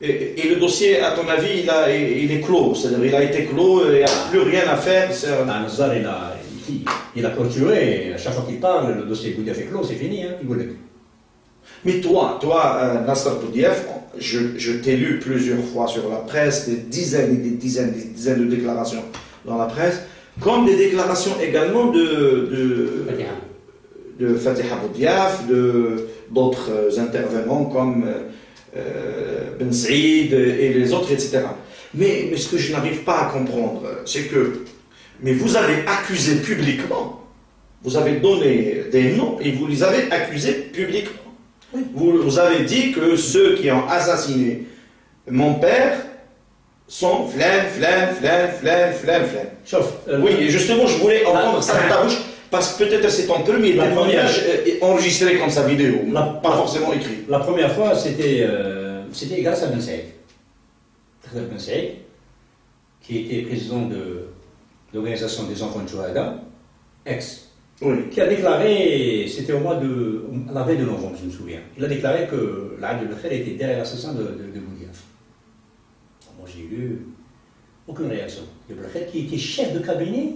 Et le dossier, à ton avis, il est clos, c'est-à-dire il a été clos, il n'y a plus rien à faire. Nazar, il a clôturé, à chaque fois qu'il parle, le dossier Boudiaf est clos, c'est fini, hein, il voulait. Mais toi, Nasser Boudiaf, je t'ai lu plusieurs fois sur la presse, des dizaines de déclarations dans la presse, comme des déclarations également de Fatiha Boudiaf, d'autres intervenants comme Ben Saïd et les autres, etc. Mais ce que je n'arrive pas à comprendre, c'est que mais vous avez accusé publiquement, vous avez donné des noms et vous les avez accusés publiquement. Oui. Vous avez dit que ceux qui ont assassiné mon père sont flan. Oui, et justement, je voulais entendre ça de ta bouche, parce que peut-être c'est ton premier témoignage enregistré comme sa vidéo, pas forcément écrit. La première fois, c'était grâce à Ben Saïd. Ben Saïd, qui était président de l'Organisation des enfants de Chouaïda, qui a déclaré, c'était au mois de la veille de novembre, je me souviens, il a déclaré que l'Aïd el-Khair était derrière l'assassin de Boudiaf. Moi j'ai eu aucune réaction. El Khair qui était chef de cabinet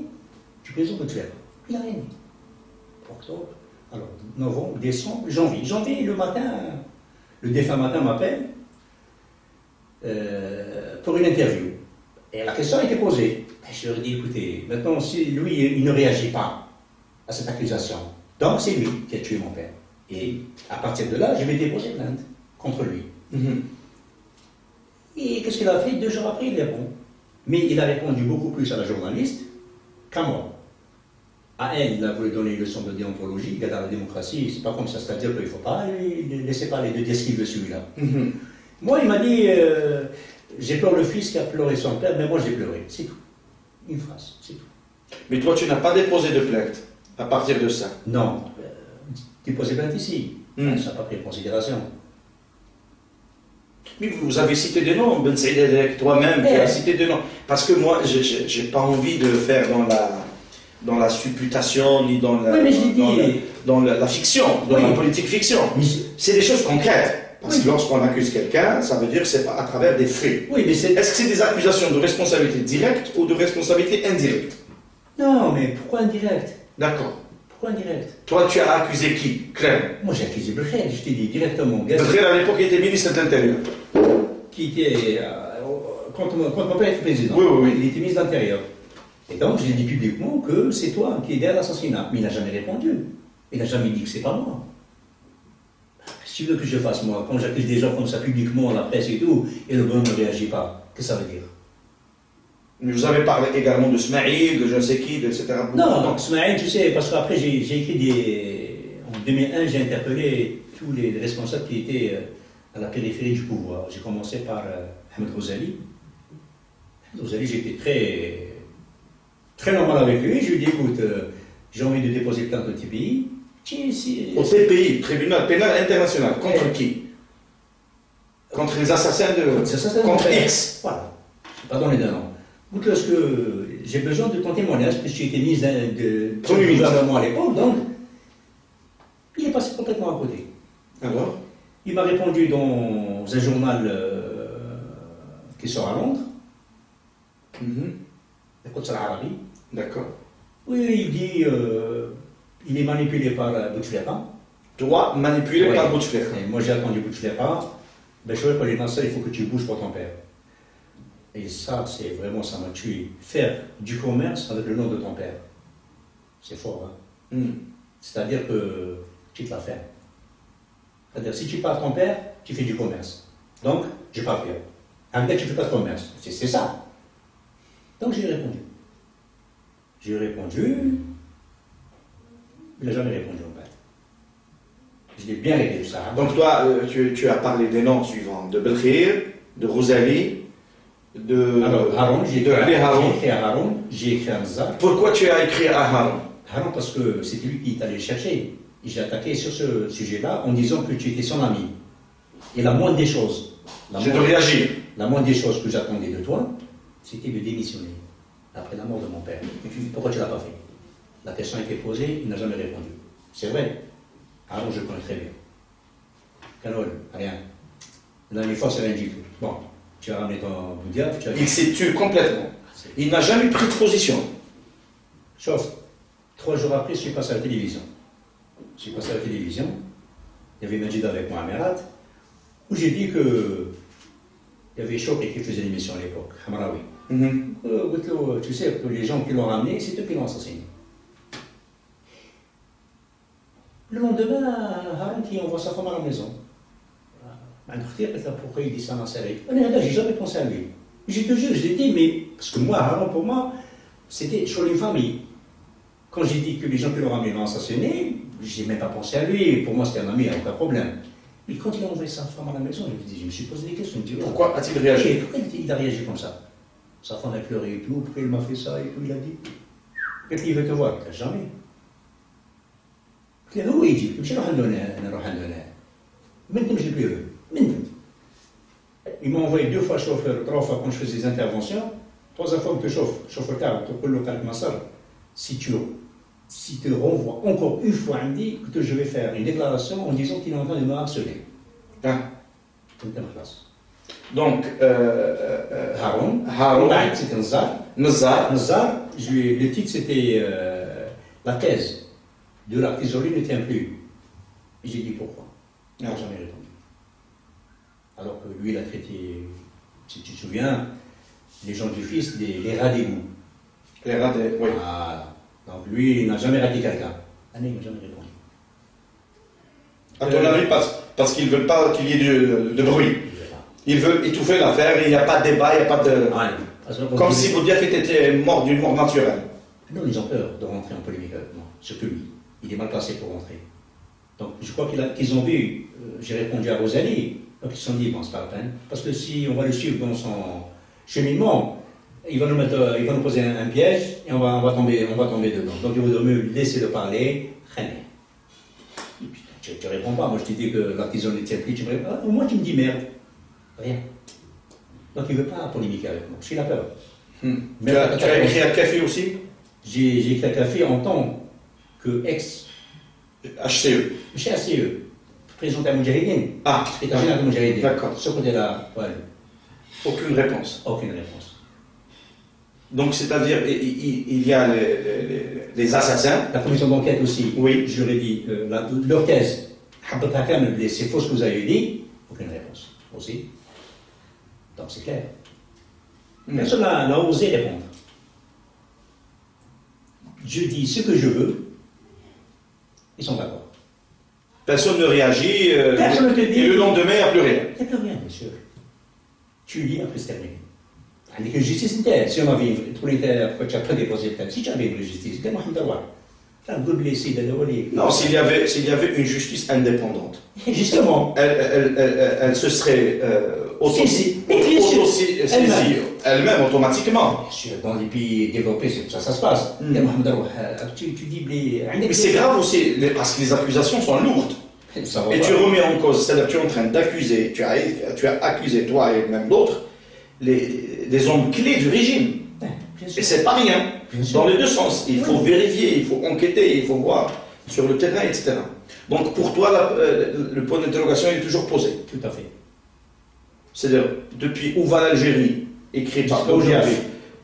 du président Bouteflika. Il n'a rien dit. Octobre, alors novembre, décembre, janvier. Janvier, le matin, le défunt matin m'appelle pour une interview. Et la question a été posée. Et je leur ai dit, écoutez, maintenant, si lui, il ne réagit pas à cette accusation, donc c'est lui qui a tué mon père. Et à partir de là, je vais déposer plainte contre lui. Et qu'est-ce qu'il a fait? 2 jours après, il répond. Mais il a répondu beaucoup plus à la journaliste qu'à moi. À elle, il a voulu donner une leçon de déontologie, dans la démocratie, c'est pas comme ça, c'est-à-dire qu'il ne faut pas laisser parler de dire ce qu'il veut celui-là. Moi, il m'a dit, j'ai pleuré le fils qui a pleuré son père, mais moi j'ai pleuré, c'est tout. Une phrase, c'est tout. Mais toi, tu n'as pas déposé de plainte à partir de ça? Non. Déposé plainte ici. Ça n'a pas pris en considération. Mais vous avez cité des noms, Ben Saïd avec toi-même, tu as cité des noms. Parce que moi, je n'ai pas envie de faire dans la supputation, ni dans la fiction, dans la politique fiction. C'est des choses concrètes. Parce que lorsqu'on accuse quelqu'un, ça veut dire que c'est à travers des faits. Oui, mais est-ce que c'est des accusations de responsabilité directe ou de responsabilité indirecte? Non, mais pourquoi indirecte? D'accord. Pourquoi indirecte? Toi, tu as accusé qui? Claire. Moi, j'ai accusé Belkhair, je t'ai dit directement. Belkhair, à l'époque, était ministre de l'Intérieur. Qui était... quand mon père était président. Oui. Il était ministre de l'Intérieur. Et donc, j'ai dit publiquement que c'est toi qui es derrière l'assassinat. Mais il n'a jamais répondu. Il n'a jamais dit que c'est pas moi. Si tu veux que je fasse, moi, quand j'accuse des gens comme ça publiquement, à la presse et tout, et le bonhomme ne réagit pas, qu'est-ce que ça veut dire? Mais vous avez parlé également de Smaïl, de je ne sais qui, etc. Non, Smaïl, tu sais, parce qu'après, j'ai écrit des... En 2001, j'ai interpellé tous les responsables qui étaient à la périphérie du pouvoir. J'ai commencé par Ahmed Ghazali. Ahmed Ghazali, j'étais très normal avec lui. Je lui ai dit, écoute, j'ai envie de déposer plainte au TPI. Au TPI, Tribunal Pénal International, contre qui? Contre les assassins contre X. Voilà. Je ne vais pas donner de nom. Donc, lorsque j'ai besoin de ton témoignage, puisque tu étais ministre de gouvernement à l'époque, donc, il est passé complètement à côté. Alors? Il m'a répondu dans un journal qui sort à Londres, le Quds al-Arabi. D'accord. Oui, il dit... il est manipulé par Bouteflika. Toi, manipulé par Bouteflika. Moi, j'ai attendu Bouteflika. Ben, je vois pour les Nasser, il faut que tu bouges pour ton père. Et ça, c'est vraiment, ça m'a tué. Faire du commerce avec le nom de ton père. C'est fort, hein. C'est-à-dire que tu te la fais. C'est-à-dire, si tu parles ton père, tu fais du commerce. Donc, je parle bien. Un gars, tu ne fais pas de commerce. C'est ça. Donc, j'ai répondu. J'ai répondu. Il n'a jamais répondu en fait. Je l'ai bien réglé ça. Donc toi, tu as parlé des noms suivants, de Belkhair, de Rosalie, de... Alors, Haroun, j'ai écrit à Haroun, j'ai écrit à Nazar. Pourquoi tu as écrit à Haroun? Haroun parce que c'était lui qui est allé le chercher. Et j'ai attaqué sur ce sujet-là en disant que tu étais son ami. Et la moindre des choses... Je dois réagir. La moindre des choses que j'attendais de toi, c'était de démissionner. Après la mort de mon père. Et puis, pourquoi tu ne l'as pas fait? La question a été posée, il n'a jamais répondu. C'est vrai. Alors je connais très bien. Carole, rien. La dernière fois, c'est rien du tout. Bon, tu as ramené ton Boudiaf. Il s'est tué complètement. Il n'a jamais pris de position. Sauf, 3 jours après, je suis passé à la télévision. Il y avait Majid avec moi à Merat, où j'ai dit que il y avait Chokri qui faisait l'émission à l'époque, Hamraoui. Tu sais, que les gens qui l'ont ramené, c'est eux qui l'ont assassiné. Le lendemain, Haroun qui envoie sa femme à la maison. Pourquoi il dit ça dans sa vie? J'ai jamais pensé à lui. Je te jure, je l'ai dit, mais parce que moi, Haroun, pour moi, c'était sur une famille. Quand j'ai dit que les gens qui l'ont ramené l'ont assassiné, je n'ai même pas pensé à lui. Pour moi, c'était un ami, il n'y a aucun problème. Mais quand il a envoyé sa femme à la maison, je me suis posé des questions. Pourquoi a-t-il réagi? Pourquoi il a réagi comme ça? Sa femme a pleuré et tout. Pourquoi il m'a fait ça et tout? Il a dit. Qu'est-ce qu'il veut te voir? Jamais. Il a dit, oui, il dit, je il m'a envoyé 2 fois chauffeur, 3 fois quand je faisais des interventions. 3 fois que chauffeur car, tu peux le calme ma salle. Si tu renvoies encore une fois, on dit que je vais faire une déclaration en disant qu'il est en train de me harceler. Donc, Haroun, c'était Nazar. Le titre c'était la thèse de la trésorerie ne tient plus. J'ai dit pourquoi. Il n'a jamais répondu. Alors que lui, il a traité, si tu te souviens, les gens du fils, les rats d'égout. Les rats d'égout, oui. Voilà. Donc lui, il n'a jamais raté quelqu'un. Ah non, il n'a jamais répondu. À ton avis, parce qu'ils ne veulent pas qu'il y ait de bruit. Ils veulent étouffer l'affaire, il n'y a pas de débat, il n'y a pas de... Comme si Boudiaf était mort d'une mort naturelle. Non, ils ont peur de rentrer en polémique avec moi. Ce que lui, il est mal placé pour rentrer. Donc je crois qu'ils ont vu, j'ai répondu à Rosalie, donc ils se sont dit, bon, c'est pas la peine. Parce que si on va le suivre dans son cheminement, il va nous poser un piège et on va tomber dedans. Donc il vaut mieux laisser le parler, tu ne réponds pas. Moi je te dis que l'artisan ne tient plus, tu me réponds. Au moins tu me dis merde. Rien. Donc il ne veut pas polémiquer avec moi. Je suis la peur. Tu as écrit à Café aussi? J'ai écrit à Café en tant que HCE. Chez HCE. Président à Moudjahidine. Secrétaire général de Moudjahidine. D'accord. Ce côté-là, ouais. Aucune réponse. Aucune réponse. Donc, c'est-à-dire, il y a les assassins. La commission d'enquête aussi. Oui. Je leur ai dit, leur thèse, c'est faux ce que vous avez dit. Aucune réponse. Aussi. Donc, c'est clair. Personne n'a osé répondre. Je dis ce que je veux. Ils sont d'accord. Personne ne réagit. Personne ne te dit. Et le lendemain, il n'y a plus rien. Il n'y a plus rien, bien sûr. Tu lis, après c'est terminé. Avec une justice interne. Si on avait une politaire, tu n'as pas déposé le thème. Si tu avais une justice, c'est non, s'il y avait une justice indépendante. Justement. Elle se serait auto-saisie elle-même automatiquement. Dans les pays développés, c'est ça se passe. Tu dis, mais c'est grave aussi, parce que les accusations sont lourdes. Et tu remets en cause, c'est-à-dire que tu es en train d'accuser, tu as accusé, toi et même d'autres, des hommes clés du régime. Et c'est pas rien. Dans les deux sens. Il faut vérifier, il faut enquêter, il faut voir sur le terrain, etc. Donc pour toi, le point d'interrogation est toujours posé. Tout à fait. C'est-à-dire, depuis où va l'Algérie, écrit par Boudiaf,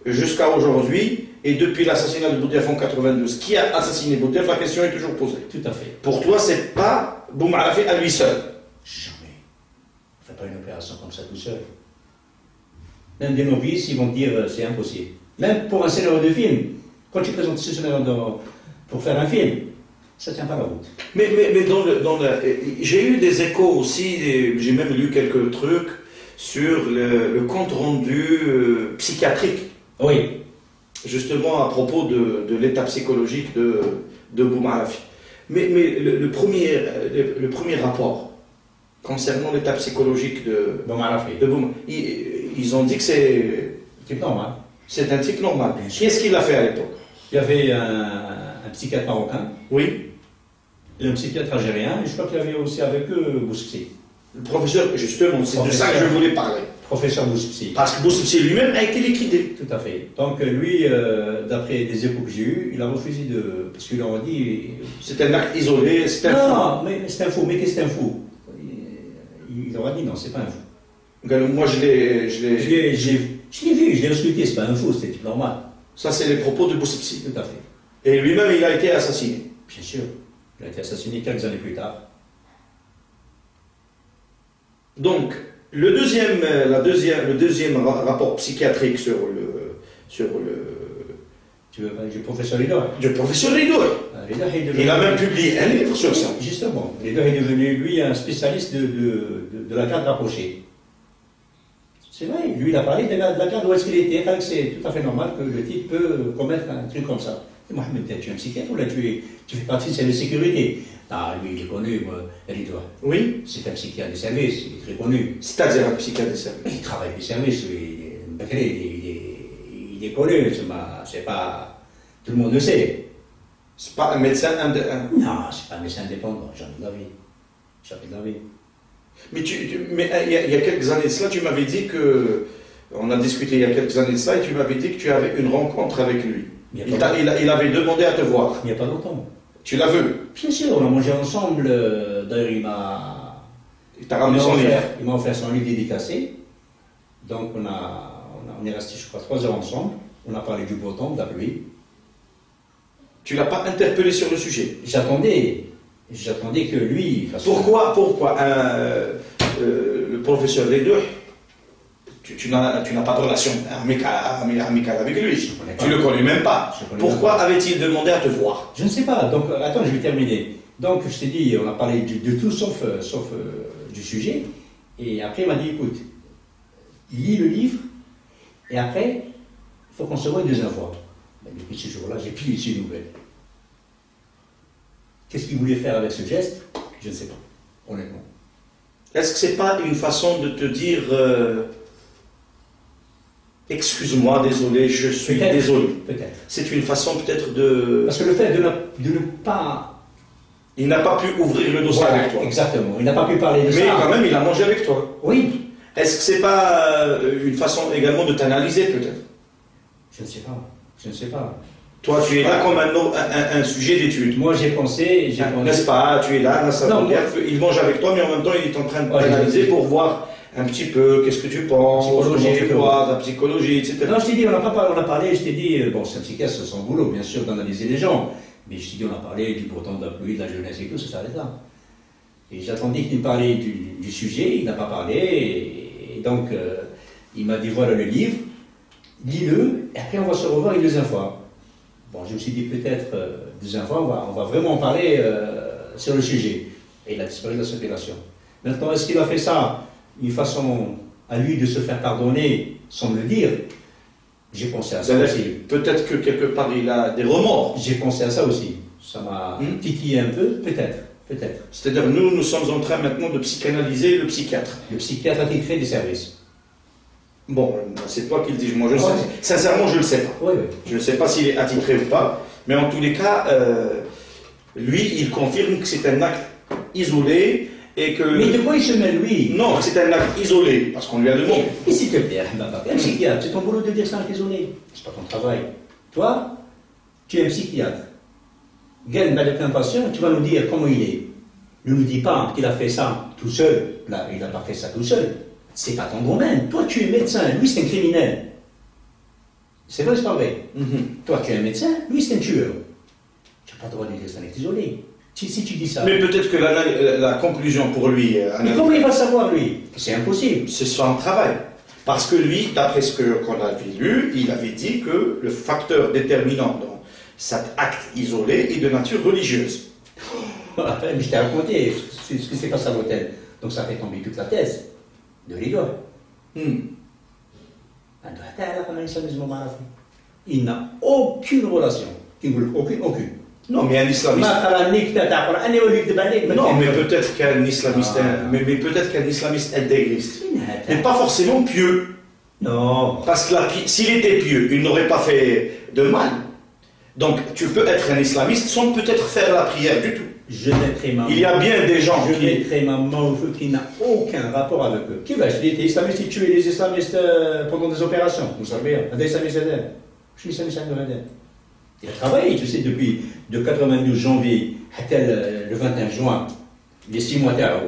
jusqu'à aujourd'hui, et depuis l'assassinat de Boudiaf en 92, qui a assassiné Boudiaf, la question est toujours posée. Tout à fait. Pour toi, c'est pas Boumarafi à lui seul. Jamais. On ne fait pas une opération comme ça tout seul. Même des novices, ils vont dire c'est impossible. Même pour un scénario de film, quand tu présentes ce scénario pour faire un film, ça ne tient pas la route. Mais j'ai eu des échos aussi, j'ai même lu quelques trucs sur le compte rendu psychiatrique. Oui. Justement à propos de l'état psychologique de Boumarafi. Mais le premier rapport concernant l'état psychologique de Boumarafi, ils ont dit que c'est normal. C'est un type normal. Qui est-ce qu'il a fait à l'époque? Il y avait un psychiatre marocain. Oui. Et un psychiatre algérien. Et je crois qu'il y avait aussi avec eux Bouspsi. Le professeur, justement, c'est de ça que je voulais parler. Professeur Bouspsi. Parce que Bouspsi lui-même a été liquidé. Tout à fait. Donc lui, d'après des échos que j'ai eus, il a refusé de... Parce qu'il leur a dit... C'est un acte isolé, c'est un fou. Non, mais c'est un fou. Mais qu'est-ce que c'est un fou? Il leur a dit non, c'est pas un fou. Moi, je l'ai vu, je l'ai ausculté, c'est pas un faux, c'était normal. Ça, c'est les propos de Boussepsi. Tout à fait. Et lui-même, il a été assassiné. Bien sûr. Il a été assassiné quelques années plus tard. Donc, le deuxième rapport psychiatrique sur le tu veux parler du professeur Ridoy? Du professeur Ridoy. Il a même publié un livre sur ça. Justement, Ridoy est devenu, lui, un spécialiste de la garde rapprochée. C'est vrai, lui, il a parlé de la garde où est-ce qu'il était. C'est tout à fait normal que le type peut commettre un truc comme ça. Et Mohamed, tu es un psychiatre ou là tu fais partie de service de sécurité? Ah, lui, il est connu, Ridoy. Oui. C'est un psychiatre de service, il est très connu. C'est-à-dire un psychiatre de service. Il travaille du service, il est connu, c'est pas. Tout le monde le sait. C'est pas un médecin indépendant. Non, c'est pas un médecin indépendant, jamais de la vie. Jamais de la vie. Mais il y a quelques années de cela, tu m'avais dit que. On a discuté il y a quelques années de cela et tu m'avais dit que tu avais une rencontre avec lui. Il avait demandé à te voir. Il n'y a pas longtemps. Tu l'as vu? Bien sûr, on a mangé ensemble. D'ailleurs, il m'a offert son livre dédicacé. Donc, on est resté, je crois, 3 heures ensemble. On a parlé du beau temps, de la pluie. Tu ne l'as pas interpellé sur le sujet? J'attendais que lui... Pourquoi le professeur Ridoy, tu n'as pas de relation amicale avec lui? Tu ne le connais même pas. Pourquoi avait-il demandé à te voir? Je ne sais pas. Donc, attends, je vais terminer. Donc, je t'ai dit, on a parlé de tout sauf du sujet. Et après, il m'a dit, écoute, lis le livre, et après, il faut qu'on se voie une deuxième fois. Ben, depuis ce jour-là, j'ai plus eu de nouvelles. Qu'est-ce qu'il voulait faire avec ce geste? Je ne sais pas, honnêtement. Est-ce que ce n'est pas une façon de te dire excuse-moi, désolé, je suis désolé? Peut-être. C'est une façon peut-être de... Parce que le fait de ne pas... Il n'a pas pu ouvrir le dossier avec toi. Exactement, il n'a pas pu parler de ça. Mais quand même, il a mangé avec toi. Oui. Est-ce que ce n'est pas une façon également de t'analyser peut-être? Je ne sais pas. Toi, tu es là comme un sujet d'étude. Moi, j'ai pensé... N'est-ce pas? Tu es là, il mange avec toi, mais en même temps, il est en train de t'analyser pour voir un petit peu qu'est-ce que tu penses, la psychologie, etc. Non, je t'ai dit, on a parlé, je t'ai dit, bon, c'est un psychiatre, c'est son boulot, bien sûr, d'analyser les gens. Mais je t'ai dit, on a parlé du beau temps, de la pluie, de la jeunesse et tout, ça s'arrête là. Et j'attendais qu'il me parlait du sujet, il n'a pas parlé, et donc, il m'a dit, voilà le livre, lis-le, et après on va se revoir une deuxième fois. Bon, je me suis dit peut-être, deuxième fois, on va vraiment parler sur le sujet. Et il a disparu de la circulation. Maintenant, est-ce qu'il a fait ça une façon à lui de se faire pardonner sans me le dire? J'ai pensé à ça aussi. Peut-être que quelque part il a des remords. J'ai pensé à ça aussi. Ça m'a titillé un peu, peut-être. C'est-à-dire, nous sommes en train maintenant de psychanalyser le psychiatre. Le psychiatre a-t-il fait des services? Bon, c'est toi qui le dis. Moi, sincèrement, je ne le sais pas. Oui. Je ne sais pas s'il est attitré ou pas. Mais en tous les cas, lui, il confirme que c'est un acte isolé et que... Mais de quoi il se mêle, lui? Non, c'est un acte isolé, parce qu'on lui a demandé. Et s'il te plaît, un psychiatre, c'est ton boulot de dire c'est un acte isolé. C'est pas ton travail. Toi, tu es un psychiatre. Gagne avec un patient, tu vas nous dire comment il est. Ne nous dis pas qu'il a fait ça tout seul. Là, il n'a pas fait ça tout seul. C'est pas ton domaine. Toi, tu es médecin. Lui, c'est un criminel. C'est vrai, c'est pas vrai. Toi, tu es un médecin. Lui, c'est un tueur. Tu n'as pas le droit de dire que c'est un acte isolé. Si tu dis ça... Mais peut-être que la conclusion pour lui... Mais comment il va savoir, lui? C'est impossible. C'est son travail. Parce que lui, d'après ce qu'on avait lu, il avait dit que le facteur déterminant dans cet acte isolé est de nature religieuse. Mais je t'ai raconté ce qui s'est passé à l'hôtel. Donc ça fait tomber toute la thèse de Ridoy. Il n'a aucune relation. Aucune. Non, mais un islamiste... Non, mais peut-être qu'un islamiste... Mais peut-être qu'un islamiste intégriste n'est pas forcément pieux. Non. Parce que s'il était pieux, il n'aurait pas fait de mal. Donc, tu peux être un islamiste sans peut-être faire la prière du tout. Il y a bien des gens qui... Je mettrai ma main au feu qui n'a aucun rapport avec eux. Qui va acheter des islamistes qui tuent les islamistes pendant des opérations? Vous savez, des islamistes. Je suis islamiste indépendant. Il a travaillé, tu sais, depuis de 92 janvier à le 21 juin, les 6 mois tard,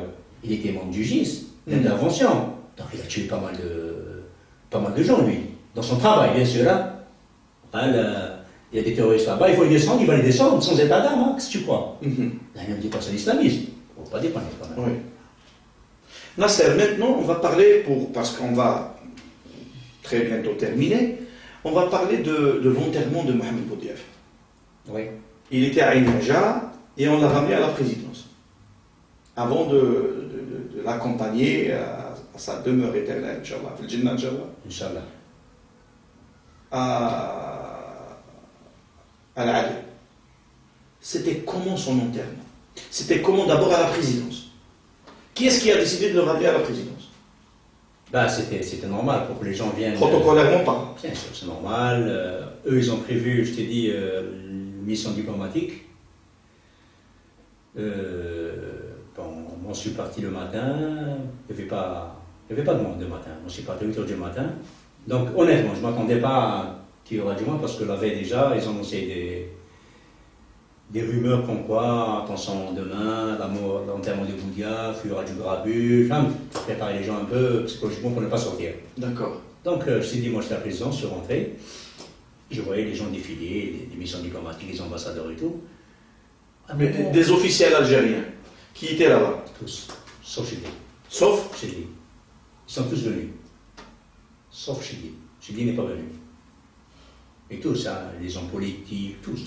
il était membre du GIS, d'intervention. Donc il a tué pas mal de gens, lui. Dans son travail, bien sûr. Hein. Il y a des terroristes là-bas, il faut les descendre, il va les descendre sans état d'âme. Hein. Qu'est-ce que tu crois? Là, il ne dit pas c'est l'islamisme. Il ne faut pas déconner quand même. Oui. Nasser, maintenant, on va parler, parce qu'on va très bientôt terminer, on va parler de l'enterrement de Mohamed Boudiaf. Oui. Il était à Ain Naja et on l'a ramené à la présidence. Avant de l'accompagner à sa demeure éternelle, Inch'Allah, fil Jannah, Inch'Allah. À l'Ali. C'était comment son enterrement? C'était comment d'abord à la présidence? Qui est-ce qui a décidé de le ramener à la présidence? Bah, c'était normal pour que les gens viennent. Protocolairement pas. Bien sûr, c'est normal. Eux, ils ont prévu, je t'ai dit, une mission diplomatique. Bon, moi, je suis parti le matin. Il n'y avait pas de monde le matin. Moi, je suis parti à 8h du matin. Donc, honnêtement, je ne m'attendais pas qu'il y aura du monde parce que la veille déjà, ils ont annoncé des rumeurs comme quoi, attention, demain, l'enterrement de Boudiaf, il y aura du grabuge, pour préparer les gens un peu psychologiquement pour ne pas sortir. D'accord. Donc, je suis dit, moi, j'étais à la présidence, je suis rentré. Je voyais les gens défiler, des missions diplomatiques, les ambassadeurs et tout. Mais des officiels algériens qui étaient là-bas? Tous, sauf Chili. Sauf Chili. Ils sont tous venus. Sauf Chili. Chili n'est pas venu. Et tous, hein, les gens politiques, tous.